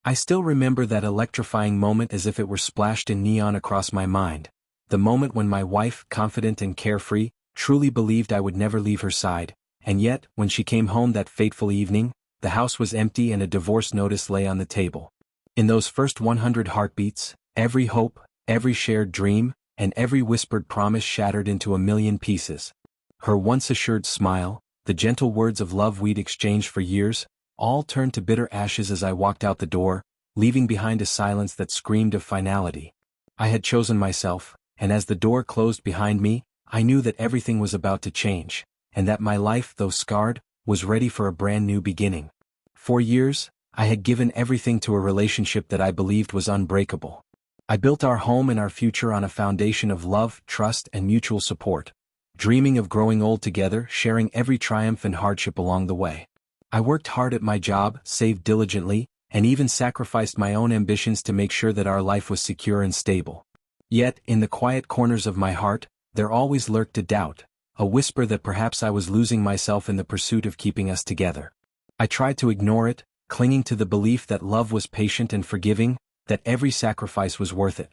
I still remember that electrifying moment as if it were splashed in neon across my mind. The moment when my wife, confident and carefree, truly believed I would never leave her side, and yet, when she came home that fateful evening, the house was empty and a divorce notice lay on the table. In those first 100 heartbeats, every hope, every shared dream, and every whispered promise shattered into a million pieces. Her once assured smile, the gentle words of love we'd exchanged for years, all turned to bitter ashes as I walked out the door, leaving behind a silence that screamed of finality. I had chosen myself, and as the door closed behind me, I knew that everything was about to change, and that my life, though scarred, was ready for a brand new beginning. For years, I had given everything to a relationship that I believed was unbreakable. I built our home and our future on a foundation of love, trust, and mutual support, dreaming of growing old together, sharing every triumph and hardship along the way. I worked hard at my job, saved diligently, and even sacrificed my own ambitions to make sure that our life was secure and stable. Yet, in the quiet corners of my heart, there always lurked a doubt, a whisper that perhaps I was losing myself in the pursuit of keeping us together. I tried to ignore it, clinging to the belief that love was patient and forgiving, that every sacrifice was worth it.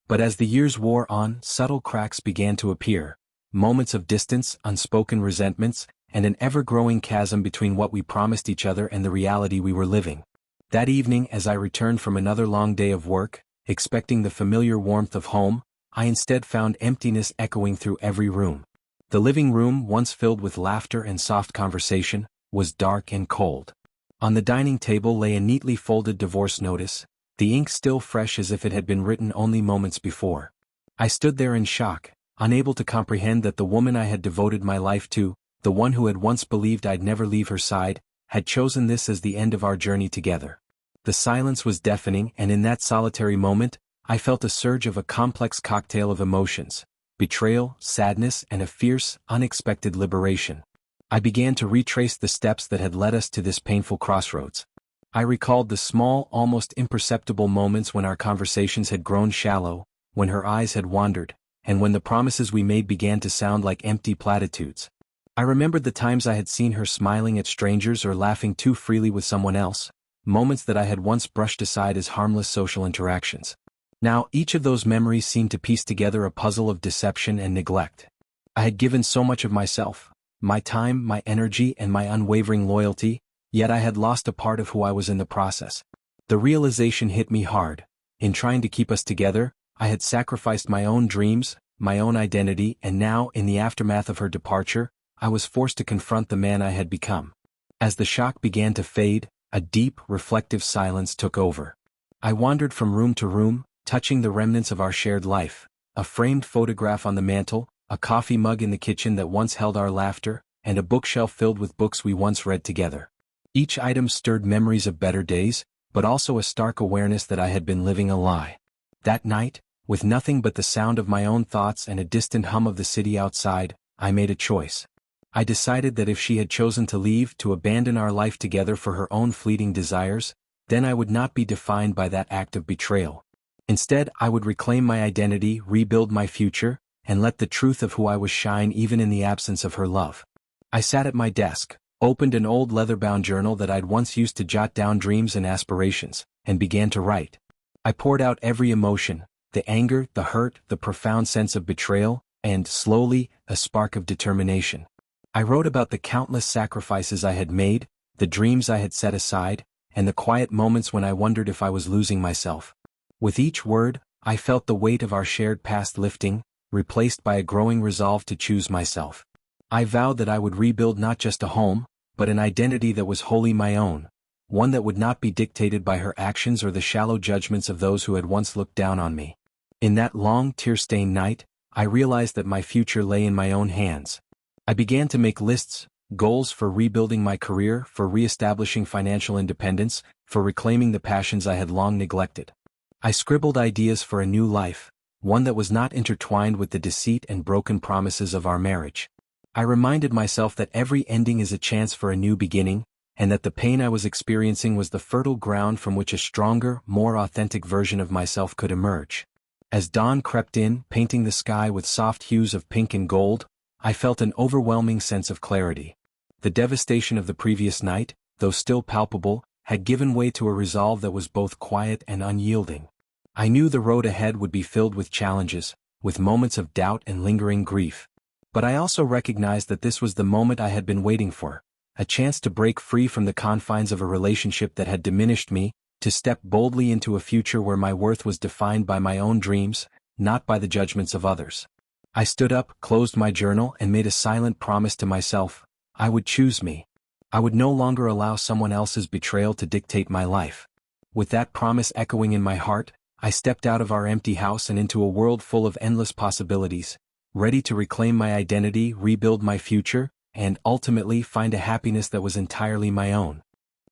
But as the years wore on, subtle cracks began to appear, moments of distance, unspoken resentments, and an ever-growing chasm between what we promised each other and the reality we were living. That evening, as I returned from another long day of work, expecting the familiar warmth of home, I instead found emptiness echoing through every room. The living room, once filled with laughter and soft conversation, was dark and cold. On the dining table lay a neatly folded divorce notice, the ink still fresh as if it had been written only moments before. I stood there in shock, unable to comprehend that the woman I had devoted my life to, the one who had once believed I'd never leave her side, had chosen this as the end of our journey together. The silence was deafening, and in that solitary moment, I felt a surge of a complex cocktail of emotions: betrayal, sadness, and a fierce, unexpected liberation. I began to retrace the steps that had led us to this painful crossroads. I recalled the small, almost imperceptible moments when our conversations had grown shallow, when her eyes had wandered, and when the promises we made began to sound like empty platitudes. I remembered the times I had seen her smiling at strangers or laughing too freely with someone else, moments that I had once brushed aside as harmless social interactions. Now, each of those memories seemed to piece together a puzzle of deception and neglect. I had given so much of myself, my time, my energy, and my unwavering loyalty, yet I had lost a part of who I was in the process. The realization hit me hard. In trying to keep us together, I had sacrificed my own dreams, my own identity, and now, in the aftermath of her departure, I was forced to confront the man I had become. As the shock began to fade, a deep, reflective silence took over. I wandered from room to room, touching the remnants of our shared life: a framed photograph on the mantel, a coffee mug in the kitchen that once held our laughter, and a bookshelf filled with books we once read together. Each item stirred memories of better days, but also a stark awareness that I had been living a lie. That night, with nothing but the sound of my own thoughts and a distant hum of the city outside, I made a choice. I decided that if she had chosen to leave, to abandon our life together for her own fleeting desires, then I would not be defined by that act of betrayal. Instead, I would reclaim my identity, rebuild my future, and let the truth of who I was shine even in the absence of her love. I sat at my desk, opened an old leather-bound journal that I'd once used to jot down dreams and aspirations, and began to write. I poured out every emotion: the anger, the hurt, the profound sense of betrayal, and, slowly, a spark of determination. I wrote about the countless sacrifices I had made, the dreams I had set aside, and the quiet moments when I wondered if I was losing myself. With each word, I felt the weight of our shared past lifting, replaced by a growing resolve to choose myself. I vowed that I would rebuild not just a home, but an identity that was wholly my own, one that would not be dictated by her actions or the shallow judgments of those who had once looked down on me. In that long, tear-stained night, I realized that my future lay in my own hands. I began to make lists, goals for rebuilding my career, for re-establishing financial independence, for reclaiming the passions I had long neglected. I scribbled ideas for a new life, one that was not intertwined with the deceit and broken promises of our marriage. I reminded myself that every ending is a chance for a new beginning, and that the pain I was experiencing was the fertile ground from which a stronger, more authentic version of myself could emerge. As dawn crept in, painting the sky with soft hues of pink and gold, I felt an overwhelming sense of clarity. The devastation of the previous night, though still palpable, had given way to a resolve that was both quiet and unyielding. I knew the road ahead would be filled with challenges, with moments of doubt and lingering grief. But I also recognized that this was the moment I had been waiting for, a chance to break free from the confines of a relationship that had diminished me, to step boldly into a future where my worth was defined by my own dreams, not by the judgments of others. I stood up, closed my journal, and made a silent promise to myself: I would choose me. I would no longer allow someone else's betrayal to dictate my life. With that promise echoing in my heart, I stepped out of our empty house and into a world full of endless possibilities, ready to reclaim my identity, rebuild my future, and ultimately find a happiness that was entirely my own.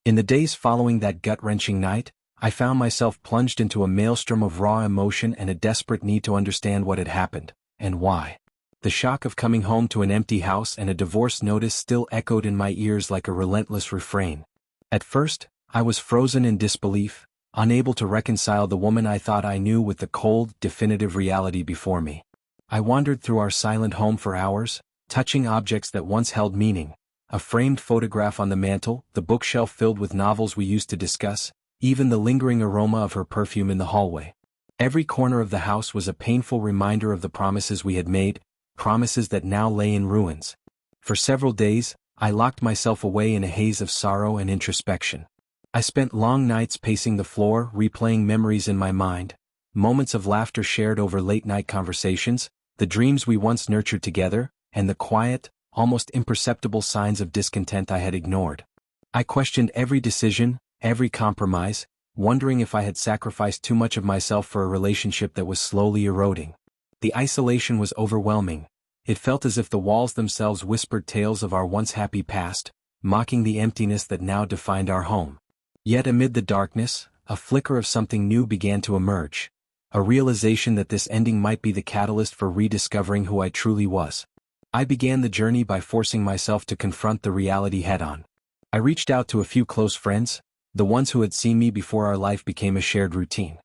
In the days following that gut-wrenching night, I found myself plunged into a maelstrom of raw emotion and a desperate need to understand what had happened, and why. The shock of coming home to an empty house and a divorce notice still echoed in my ears like a relentless refrain. At first, I was frozen in disbelief, unable to reconcile the woman I thought I knew with the cold, definitive reality before me. I wandered through our silent home for hours, touching objects that once held meaning: a framed photograph on the mantel, the bookshelf filled with novels we used to discuss, even the lingering aroma of her perfume in the hallway. Every corner of the house was a painful reminder of the promises we had made, promises that now lay in ruins. For several days, I locked myself away in a haze of sorrow and introspection. I spent long nights pacing the floor, replaying memories in my mind, moments of laughter shared over late-night conversations, the dreams we once nurtured together, and the quiet, almost imperceptible signs of discontent I had ignored. I questioned every decision, every compromise, wondering if I had sacrificed too much of myself for a relationship that was slowly eroding. The isolation was overwhelming. It felt as if the walls themselves whispered tales of our once happy past, mocking the emptiness that now defined our home. Yet amid the darkness, a flicker of something new began to emerge, a realization that this ending might be the catalyst for rediscovering who I truly was. I began the journey by forcing myself to confront the reality head-on. I reached out to a few close friends, the ones who had seen me before our life became a shared routine.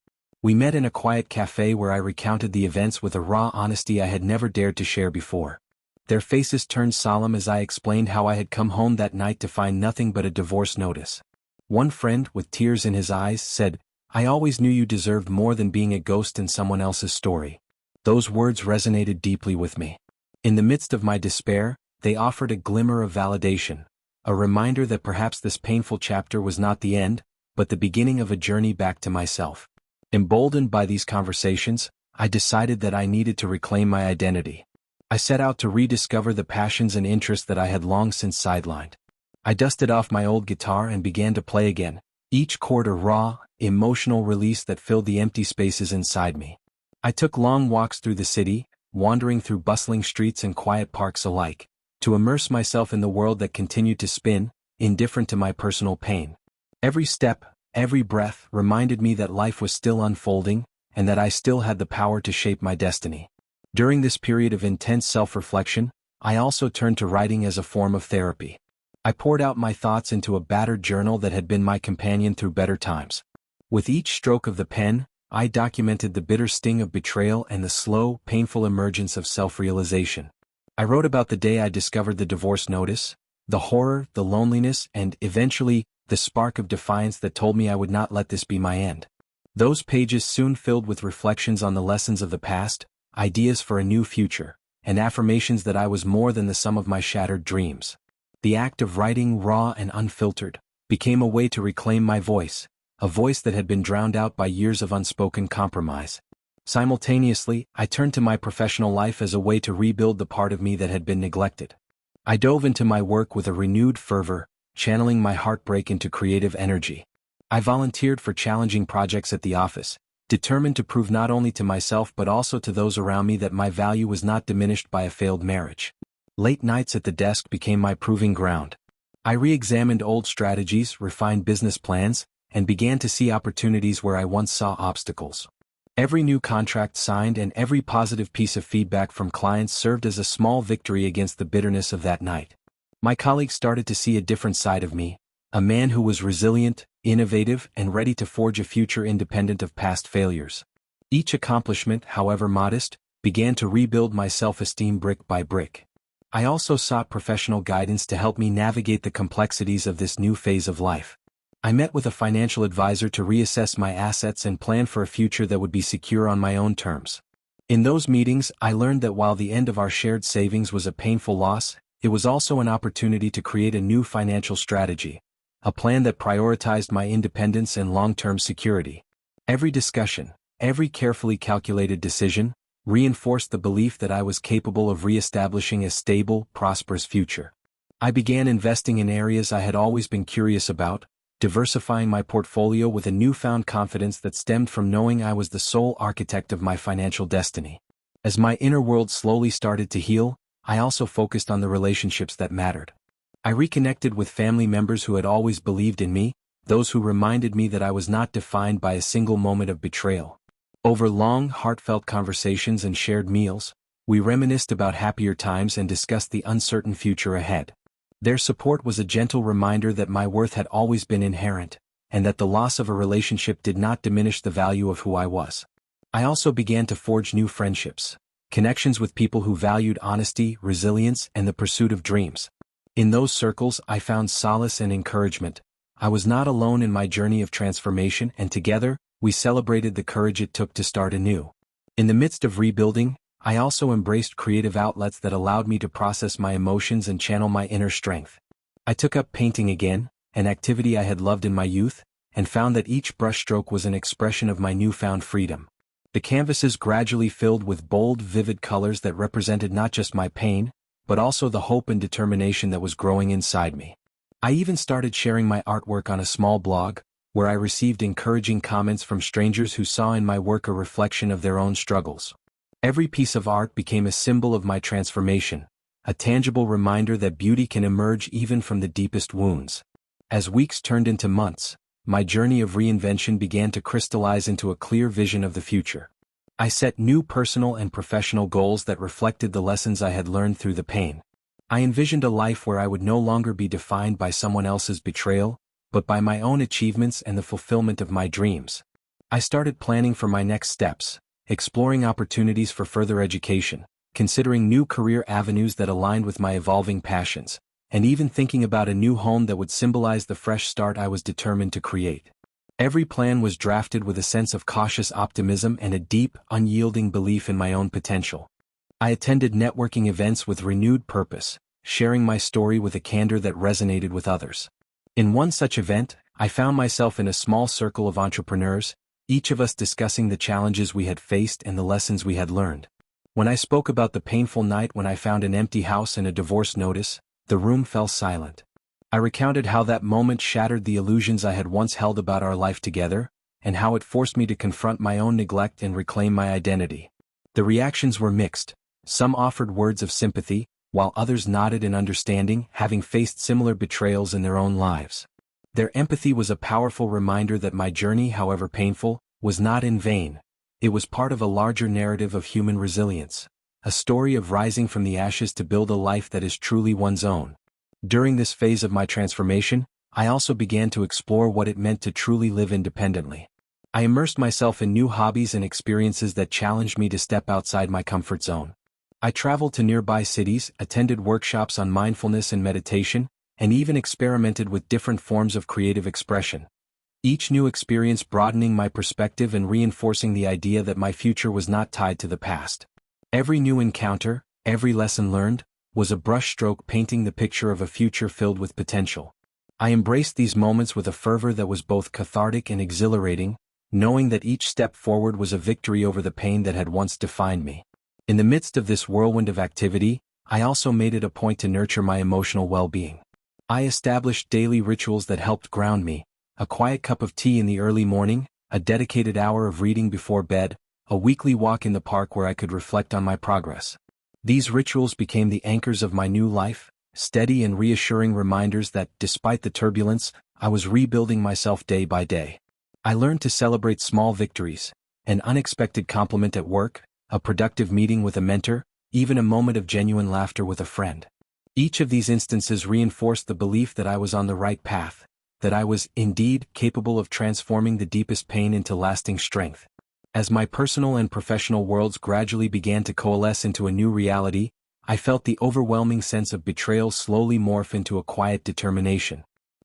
We met in a quiet cafe where I recounted the events with a raw honesty I had never dared to share before. Their faces turned solemn as I explained how I had come home that night to find nothing but a divorce notice. One friend, with tears in his eyes, said, "I always knew you deserved more than being a ghost in someone else's story." Those words resonated deeply with me. In the midst of my despair, they offered a glimmer of validation, a reminder that perhaps this painful chapter was not the end, but the beginning of a journey back to myself. Emboldened by these conversations, I decided that I needed to reclaim my identity. I set out to rediscover the passions and interests that I had long since sidelined. I dusted off my old guitar and began to play again, each chord a raw, emotional release that filled the empty spaces inside me. I took long walks through the city, wandering through bustling streets and quiet parks alike, to immerse myself in the world that continued to spin, indifferent to my personal pain. Every step, every breath reminded me that life was still unfolding, and that I still had the power to shape my destiny. During this period of intense self-reflection, I also turned to writing as a form of therapy. I poured out my thoughts into a battered journal that had been my companion through better times. With each stroke of the pen, I documented the bitter sting of betrayal and the slow, painful emergence of self-realization. I wrote about the day I discovered the divorce notice, the horror, the loneliness, and, eventually, the spark of defiance that told me I would not let this be my end. Those pages soon filled with reflections on the lessons of the past, ideas for a new future, and affirmations that I was more than the sum of my shattered dreams. The act of writing, raw and unfiltered, became a way to reclaim my voice, a voice that had been drowned out by years of unspoken compromise. Simultaneously, I turned to my professional life as a way to rebuild the part of me that had been neglected. I dove into my work with a renewed fervor, channeling my heartbreak into creative energy. I volunteered for challenging projects at the office, determined to prove not only to myself but also to those around me that my value was not diminished by a failed marriage. Late nights at the desk became my proving ground. I re-examined old strategies, refined business plans, and began to see opportunities where I once saw obstacles. Every new contract signed and every positive piece of feedback from clients served as a small victory against the bitterness of that night. My colleagues started to see a different side of me, a man who was resilient, innovative, and ready to forge a future independent of past failures. Each accomplishment, however modest, began to rebuild my self-esteem brick by brick. I also sought professional guidance to help me navigate the complexities of this new phase of life. I met with a financial advisor to reassess my assets and plan for a future that would be secure on my own terms. In those meetings, I learned that while the end of our shared savings was a painful loss, it was also an opportunity to create a new financial strategy, a plan that prioritized my independence and long-term security. Every discussion, every carefully calculated decision, reinforced the belief that I was capable of re-establishing a stable, prosperous future. I began investing in areas I had always been curious about, diversifying my portfolio with a newfound confidence that stemmed from knowing I was the sole architect of my financial destiny. As my inner world slowly started to heal, I also focused on the relationships that mattered. I reconnected with family members who had always believed in me, those who reminded me that I was not defined by a single moment of betrayal. Over long, heartfelt conversations and shared meals, we reminisced about happier times and discussed the uncertain future ahead. Their support was a gentle reminder that my worth had always been inherent, and that the loss of a relationship did not diminish the value of who I was. I also began to forge new friendships, connections with people who valued honesty, resilience, and the pursuit of dreams. In those circles, I found solace and encouragement. I was not alone in my journey of transformation, and together, we celebrated the courage it took to start anew. In the midst of rebuilding, I also embraced creative outlets that allowed me to process my emotions and channel my inner strength. I took up painting again, an activity I had loved in my youth, and found that each brushstroke was an expression of my newfound freedom. The canvases gradually filled with bold, vivid colors that represented not just my pain, but also the hope and determination that was growing inside me. I even started sharing my artwork on a small blog, where I received encouraging comments from strangers who saw in my work a reflection of their own struggles. Every piece of art became a symbol of my transformation, a tangible reminder that beauty can emerge even from the deepest wounds. As weeks turned into months, my journey of reinvention began to crystallize into a clear vision of the future. I set new personal and professional goals that reflected the lessons I had learned through the pain. I envisioned a life where I would no longer be defined by someone else's betrayal, but by my own achievements and the fulfillment of my dreams. I started planning for my next steps, exploring opportunities for further education, considering new career avenues that aligned with my evolving passions, and even thinking about a new home that would symbolize the fresh start I was determined to create. Every plan was drafted with a sense of cautious optimism and a deep, unyielding belief in my own potential. I attended networking events with renewed purpose, sharing my story with a candor that resonated with others. In one such event, I found myself in a small circle of entrepreneurs, each of us discussing the challenges we had faced and the lessons we had learned. When I spoke about the painful night when I found an empty house and a divorce notice, the room fell silent. I recounted how that moment shattered the illusions I had once held about our life together, and how it forced me to confront my own neglect and reclaim my identity. The reactions were mixed. Some offered words of sympathy, while others nodded in understanding, having faced similar betrayals in their own lives. Their empathy was a powerful reminder that my journey, however painful, was not in vain. It was part of a larger narrative of human resilience, a story of rising from the ashes to build a life that is truly one's own. During this phase of my transformation, I also began to explore what it meant to truly live independently. I immersed myself in new hobbies and experiences that challenged me to step outside my comfort zone. I traveled to nearby cities, attended workshops on mindfulness and meditation, and even experimented with different forms of creative expression. Each new experience broadening my perspective and reinforcing the idea that my future was not tied to the past. Every new encounter, every lesson learned, was a brushstroke painting the picture of a future filled with potential. I embraced these moments with a fervor that was both cathartic and exhilarating, knowing that each step forward was a victory over the pain that had once defined me. In the midst of this whirlwind of activity, I also made it a point to nurture my emotional well-being. I established daily rituals that helped ground me, a quiet cup of tea in the early morning, a dedicated hour of reading before bed, a weekly walk in the park where I could reflect on my progress. These rituals became the anchors of my new life, steady and reassuring reminders that, despite the turbulence, I was rebuilding myself day by day. I learned to celebrate small victories, an unexpected compliment at work, a productive meeting with a mentor, even a moment of genuine laughter with a friend. Each of these instances reinforced the belief that I was on the right path, that I was, indeed, capable of transforming the deepest pain into lasting strength. As my personal and professional worlds gradually began to coalesce into a new reality, I felt the overwhelming sense of betrayal slowly morph into a quiet determination.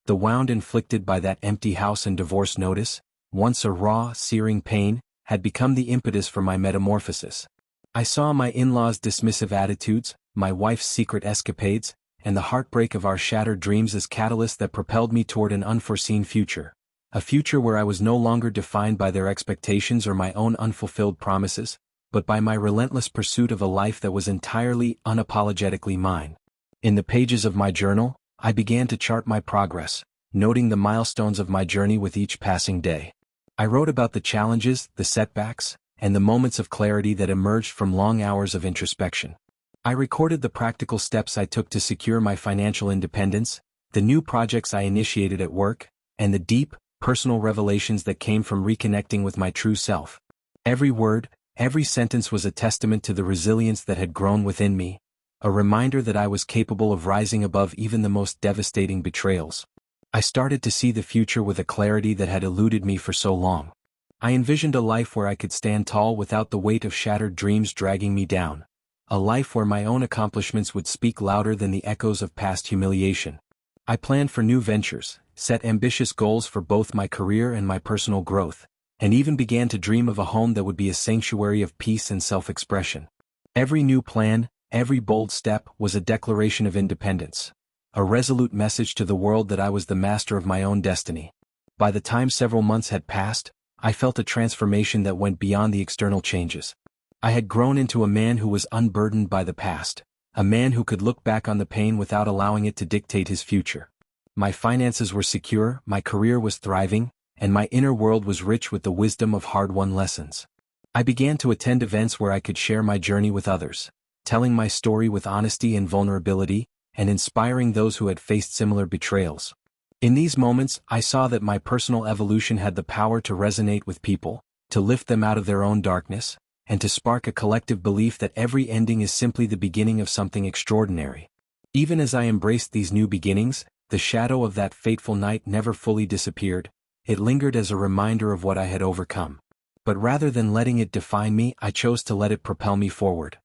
The wound inflicted by that empty house and divorce notice, once a raw, searing pain, had become the impetus for my metamorphosis. I saw my in-laws' dismissive attitudes, my wife's secret escapades, and the heartbreak of our shattered dreams as catalysts that propelled me toward an unforeseen future. A future where I was no longer defined by their expectations or my own unfulfilled promises, but by my relentless pursuit of a life that was entirely, unapologetically mine. In the pages of my journal, I began to chart my progress, noting the milestones of my journey with each passing day. I wrote about the challenges, the setbacks, and the moments of clarity that emerged from long hours of introspection. I recorded the practical steps I took to secure my financial independence, the new projects I initiated at work, and the deep, personal revelations that came from reconnecting with my true self. Every word, every sentence was a testament to the resilience that had grown within me, a reminder that I was capable of rising above even the most devastating betrayals. I started to see the future with a clarity that had eluded me for so long. I envisioned a life where I could stand tall without the weight of shattered dreams dragging me down. A life where my own accomplishments would speak louder than the echoes of past humiliation. I planned for new ventures, set ambitious goals for both my career and my personal growth, and even began to dream of a home that would be a sanctuary of peace and self-expression. Every new plan, every bold step was a declaration of independence, a resolute message to the world that I was the master of my own destiny. By the time several months had passed, I felt a transformation that went beyond the external changes. I had grown into a man who was unburdened by the past, a man who could look back on the pain without allowing it to dictate his future. My finances were secure, my career was thriving, and my inner world was rich with the wisdom of hard-won lessons. I began to attend events where I could share my journey with others, telling my story with honesty and vulnerability, and inspiring those who had faced similar betrayals. In these moments, I saw that my personal evolution had the power to resonate with people, to lift them out of their own darkness, and to spark a collective belief that every ending is simply the beginning of something extraordinary. Even as I embraced these new beginnings, the shadow of that fateful night never fully disappeared. It lingered as a reminder of what I had overcome. But rather than letting it define me, I chose to let it propel me forward.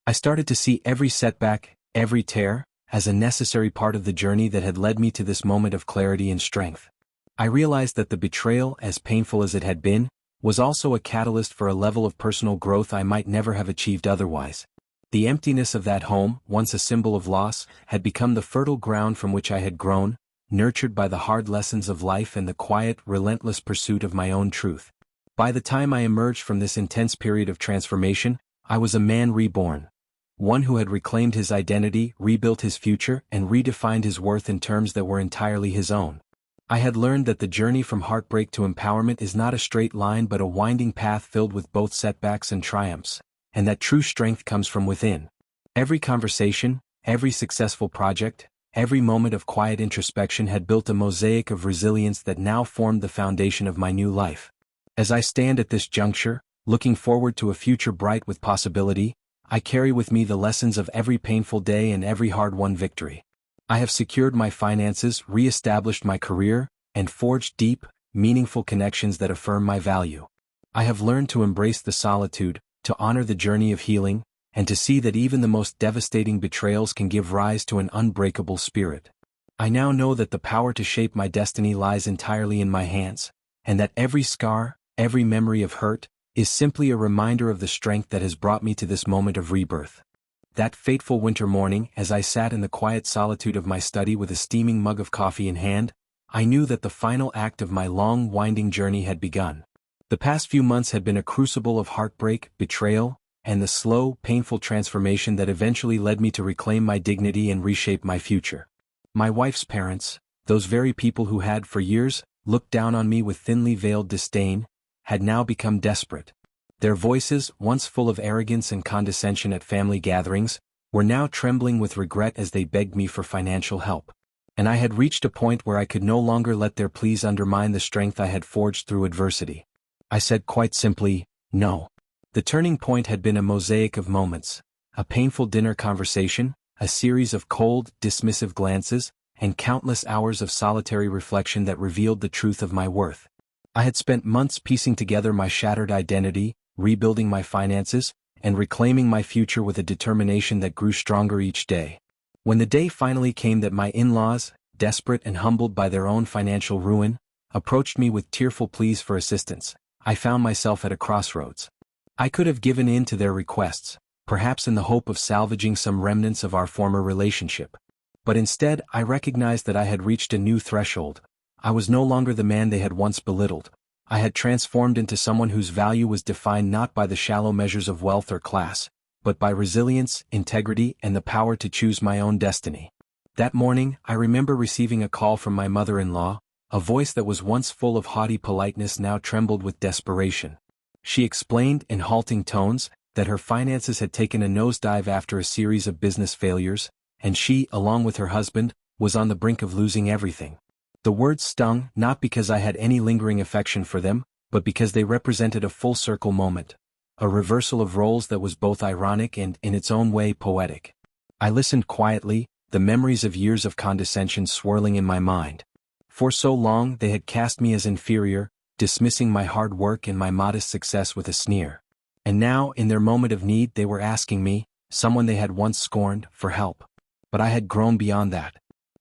I started to see every setback, every tear, as a necessary part of the journey that had led me to this moment of clarity and strength. I realized that the betrayal, as painful as it had been, was also a catalyst for a level of personal growth I might never have achieved otherwise. The emptiness of that home, once a symbol of loss, had become the fertile ground from which I had grown, nurtured by the hard lessons of life and the quiet, relentless pursuit of my own truth. By the time I emerged from this intense period of transformation, I was a man reborn. One who had reclaimed his identity, rebuilt his future, and redefined his worth in terms that were entirely his own. I had learned that the journey from heartbreak to empowerment is not a straight line but a winding path filled with both setbacks and triumphs, and that true strength comes from within. Every conversation, every successful project, every moment of quiet introspection had built a mosaic of resilience that now formed the foundation of my new life. As I stand at this juncture, looking forward to a future bright with possibility, I carry with me the lessons of every painful day and every hard-won victory. I have secured my finances, re-established my career, and forged deep, meaningful connections that affirm my value. I have learned to embrace the solitude, to honor the journey of healing, and to see that even the most devastating betrayals can give rise to an unbreakable spirit. I now know that the power to shape my destiny lies entirely in my hands, and that every scar, every memory of hurt, is simply a reminder of the strength that has brought me to this moment of rebirth. That fateful winter morning, as I sat in the quiet solitude of my study with a steaming mug of coffee in hand, I knew that the final act of my long, winding journey had begun. The past few months had been a crucible of heartbreak, betrayal, and the slow, painful transformation that eventually led me to reclaim my dignity and reshape my future. My wife's parents, those very people who had, for years, looked down on me with thinly veiled disdain, had now become desperate. Their voices, once full of arrogance and condescension at family gatherings, were now trembling with regret as they begged me for financial help. And I had reached a point where I could no longer let their pleas undermine the strength I had forged through adversity. I said quite simply, no. The turning point had been a mosaic of moments, a painful dinner conversation, a series of cold, dismissive glances, and countless hours of solitary reflection that revealed the truth of my worth. I had spent months piecing together my shattered identity, rebuilding my finances, and reclaiming my future with a determination that grew stronger each day. When the day finally came that my in-laws, desperate and humbled by their own financial ruin, approached me with tearful pleas for assistance. I found myself at a crossroads. I could have given in to their requests, perhaps in the hope of salvaging some remnants of our former relationship. But instead, I recognized that I had reached a new threshold. I was no longer the man they had once belittled. I had transformed into someone whose value was defined not by the shallow measures of wealth or class, but by resilience, integrity, and the power to choose my own destiny. That morning, I remember receiving a call from my mother-in-law. A voice that was once full of haughty politeness now trembled with desperation. She explained, in halting tones, that her finances had taken a nosedive after a series of business failures, and she, along with her husband, was on the brink of losing everything. The words stung, not because I had any lingering affection for them, but because they represented a full-circle moment, a reversal of roles that was both ironic and, in its own way, poetic. I listened quietly, the memories of years of condescension swirling in my mind. For so long they had cast me as inferior, dismissing my hard work and my modest success with a sneer. And now, in their moment of need, they were asking me, someone they had once scorned, for help. But I had grown beyond that.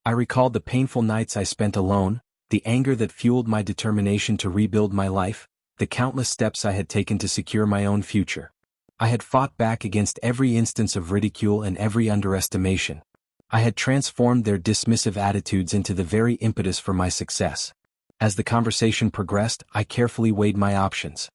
I recalled the painful nights I spent alone, the anger that fueled my determination to rebuild my life, the countless steps I had taken to secure my own future. I had fought back against every instance of ridicule and every underestimation. I had transformed their dismissive attitudes into the very impetus for my success. As the conversation progressed, I carefully weighed my options.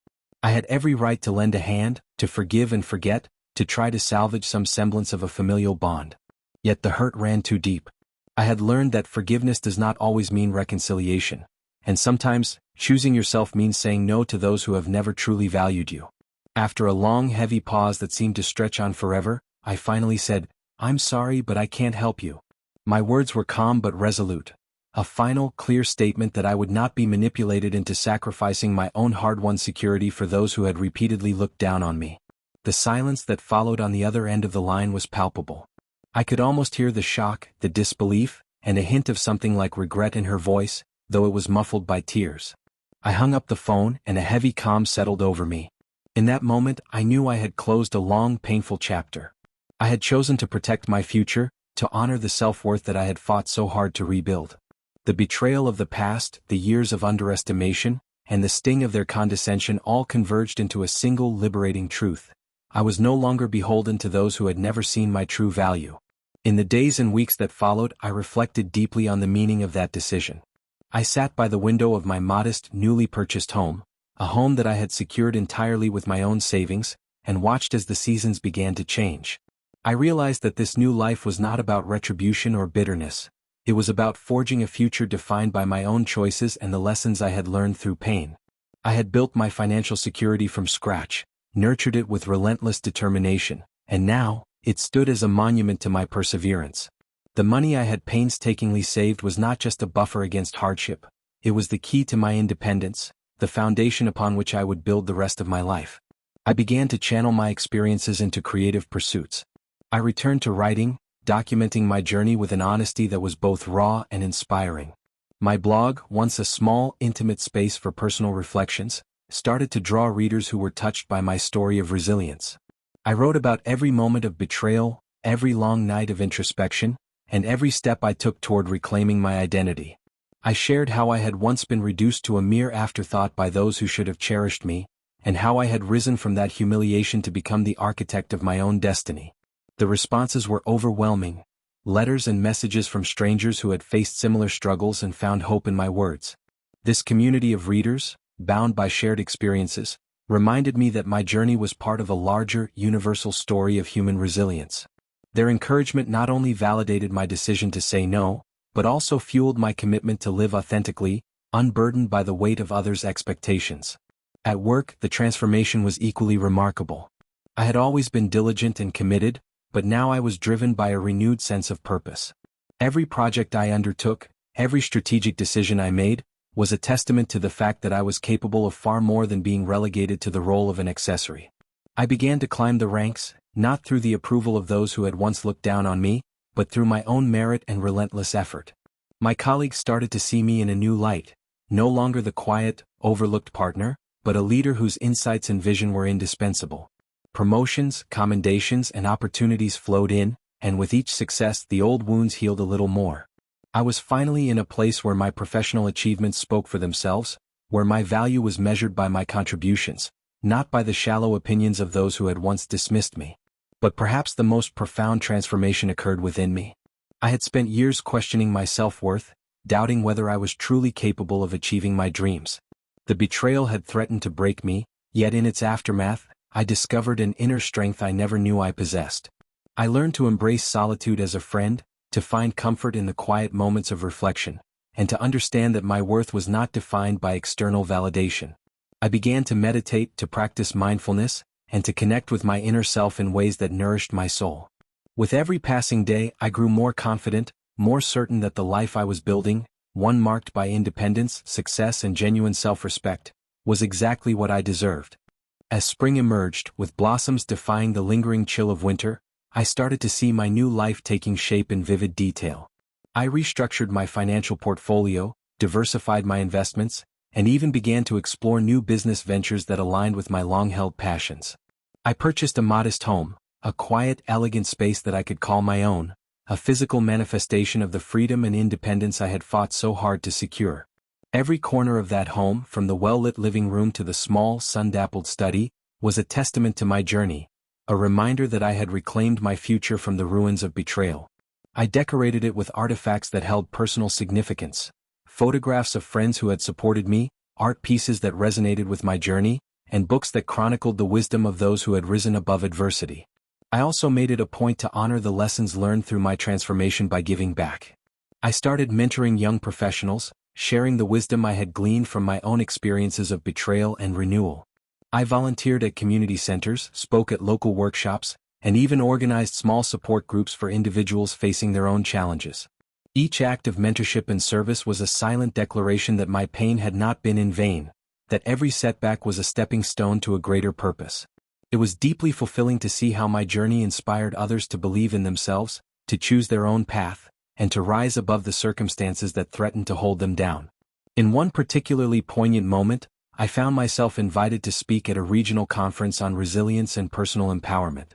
I had every right to lend a hand, to forgive and forget, to try to salvage some semblance of a familial bond. Yet the hurt ran too deep. I had learned that forgiveness does not always mean reconciliation, and sometimes, choosing yourself means saying no to those who have never truly valued you. After a long, heavy pause that seemed to stretch on forever, I finally said, "I'm sorry, but I can't help you." My words were calm but resolute. A final, clear statement that I would not be manipulated into sacrificing my own hard-won security for those who had repeatedly looked down on me. The silence that followed on the other end of the line was palpable. I could almost hear the shock, the disbelief, and a hint of something like regret in her voice, though it was muffled by tears. I hung up the phone and a heavy calm settled over me. In that moment, I knew I had closed a long, painful chapter. I had chosen to protect my future, to honor the self-worth that I had fought so hard to rebuild. The betrayal of the past, the years of underestimation, and the sting of their condescension all converged into a single liberating truth. I was no longer beholden to those who had never seen my true value. In the days and weeks that followed, I reflected deeply on the meaning of that decision. I sat by the window of my modest, newly purchased home, a home that I had secured entirely with my own savings, and watched as the seasons began to change. I realized that this new life was not about retribution or bitterness. It was about forging a future defined by my own choices and the lessons I had learned through pain. I had built my financial security from scratch, nurtured it with relentless determination, and now, it stood as a monument to my perseverance. The money I had painstakingly saved was not just a buffer against hardship, it was the key to my independence, the foundation upon which I would build the rest of my life. I began to channel my experiences into creative pursuits. I returned to writing, documenting my journey with an honesty that was both raw and inspiring. My blog, once a small, intimate space for personal reflections, started to draw readers who were touched by my story of resilience. I wrote about every moment of betrayal, every long night of introspection, and every step I took toward reclaiming my identity. I shared how I had once been reduced to a mere afterthought by those who should have cherished me, and how I had risen from that humiliation to become the architect of my own destiny. The responses were overwhelming. Letters and messages from strangers who had faced similar struggles and found hope in my words. This community of readers, bound by shared experiences, reminded me that my journey was part of a larger, universal story of human resilience. Their encouragement not only validated my decision to say no, but also fueled my commitment to live authentically, unburdened by the weight of others' expectations. At work, the transformation was equally remarkable. I had always been diligent and committed, but now I was driven by a renewed sense of purpose. Every project I undertook, every strategic decision I made, was a testament to the fact that I was capable of far more than being relegated to the role of an accessory. I began to climb the ranks, not through the approval of those who had once looked down on me, but through my own merit and relentless effort. My colleagues started to see me in a new light, no longer the quiet, overlooked partner, but a leader whose insights and vision were indispensable. Promotions, commendations, and opportunities flowed in, and with each success the old wounds healed a little more. I was finally in a place where my professional achievements spoke for themselves, where my value was measured by my contributions, not by the shallow opinions of those who had once dismissed me. But perhaps the most profound transformation occurred within me. I had spent years questioning my self-worth, doubting whether I was truly capable of achieving my dreams. The betrayal had threatened to break me, yet in its aftermath, I discovered an inner strength I never knew I possessed. I learned to embrace solitude as a friend, to find comfort in the quiet moments of reflection, and to understand that my worth was not defined by external validation. I began to meditate, to practice mindfulness, and to connect with my inner self in ways that nourished my soul. With every passing day, I grew more confident, more certain that the life I was building, one marked by independence, success, and genuine self-respect, was exactly what I deserved. As spring emerged, with blossoms defying the lingering chill of winter, I started to see my new life taking shape in vivid detail. I restructured my financial portfolio, diversified my investments, and even began to explore new business ventures that aligned with my long-held passions. I purchased a modest home, a quiet, elegant space that I could call my own, a physical manifestation of the freedom and independence I had fought so hard to secure. Every corner of that home, from the well-lit living room to the small, sun-dappled study, was a testament to my journey, a reminder that I had reclaimed my future from the ruins of betrayal. I decorated it with artifacts that held personal significance, photographs of friends who had supported me, art pieces that resonated with my journey, and books that chronicled the wisdom of those who had risen above adversity. I also made it a point to honor the lessons learned through my transformation by giving back. I started mentoring young professionals, sharing the wisdom I had gleaned from my own experiences of betrayal and renewal. I volunteered at community centers, spoke at local workshops, and even organized small support groups for individuals facing their own challenges. Each act of mentorship and service was a silent declaration that my pain had not been in vain, that every setback was a stepping stone to a greater purpose. It was deeply fulfilling to see how my journey inspired others to believe in themselves, to choose their own path, and to rise above the circumstances that threatened to hold them down. In one particularly poignant moment, I found myself invited to speak at a regional conference on resilience and personal empowerment.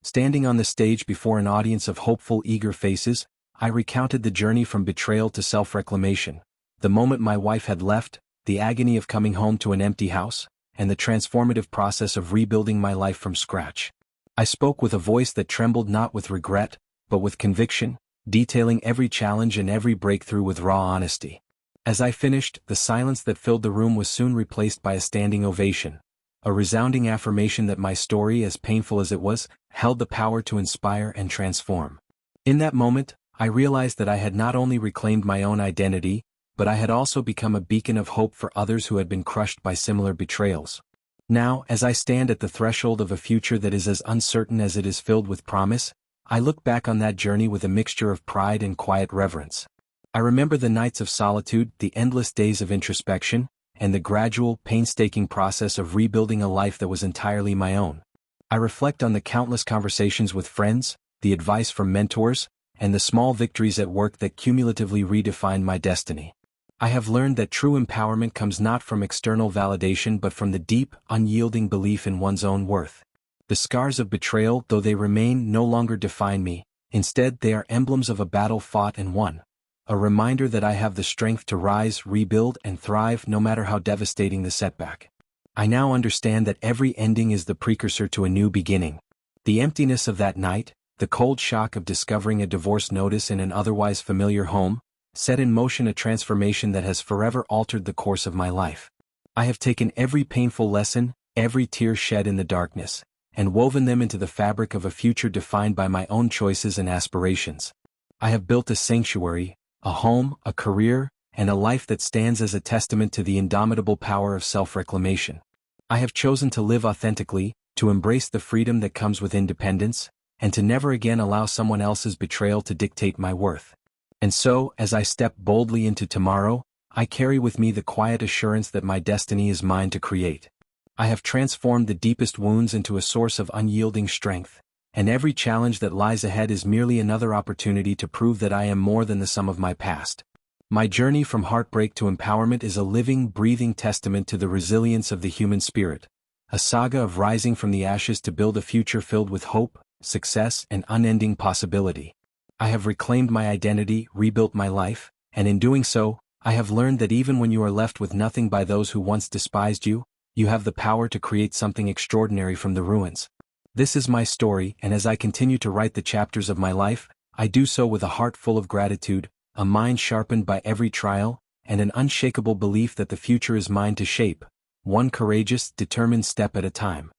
Standing on the stage before an audience of hopeful, eager faces, I recounted the journey from betrayal to self-reclamation, the moment my wife had left, the agony of coming home to an empty house, and the transformative process of rebuilding my life from scratch. I spoke with a voice that trembled not with regret, but with conviction, detailing every challenge and every breakthrough with raw honesty. As I finished, the silence that filled the room was soon replaced by a standing ovation, a resounding affirmation that my story, as painful as it was, held the power to inspire and transform. In that moment, I realized that I had not only reclaimed my own identity, but I had also become a beacon of hope for others who had been crushed by similar betrayals. Now, as I stand at the threshold of a future that is as uncertain as it is filled with promise, I look back on that journey with a mixture of pride and quiet reverence. I remember the nights of solitude, the endless days of introspection, and the gradual, painstaking process of rebuilding a life that was entirely my own. I reflect on the countless conversations with friends, the advice from mentors, and the small victories at work that cumulatively redefined my destiny. I have learned that true empowerment comes not from external validation but from the deep, unyielding belief in one's own worth. The scars of betrayal, though they remain, no longer define me. Instead, they are emblems of a battle fought and won. A reminder that I have the strength to rise, rebuild, and thrive no matter how devastating the setback. I now understand that every ending is the precursor to a new beginning. The emptiness of that night, the cold shock of discovering a divorce notice in an otherwise familiar home, set in motion a transformation that has forever altered the course of my life. I have taken every painful lesson, every tear shed in the darkness, and woven them into the fabric of a future defined by my own choices and aspirations. I have built a sanctuary, a home, a career, and a life that stands as a testament to the indomitable power of self-reclamation. I have chosen to live authentically, to embrace the freedom that comes with independence, and to never again allow someone else's betrayal to dictate my worth. And so, as I step boldly into tomorrow, I carry with me the quiet assurance that my destiny is mine to create. I have transformed the deepest wounds into a source of unyielding strength, and every challenge that lies ahead is merely another opportunity to prove that I am more than the sum of my past. My journey from heartbreak to empowerment is a living, breathing testament to the resilience of the human spirit, a saga of rising from the ashes to build a future filled with hope, success, and unending possibility. I have reclaimed my identity, rebuilt my life, and in doing so, I have learned that even when you are left with nothing by those who once despised you, you have the power to create something extraordinary from the ruins. This is my story, and as I continue to write the chapters of my life, I do so with a heart full of gratitude, a mind sharpened by every trial, and an unshakable belief that the future is mine to shape, one courageous, determined step at a time.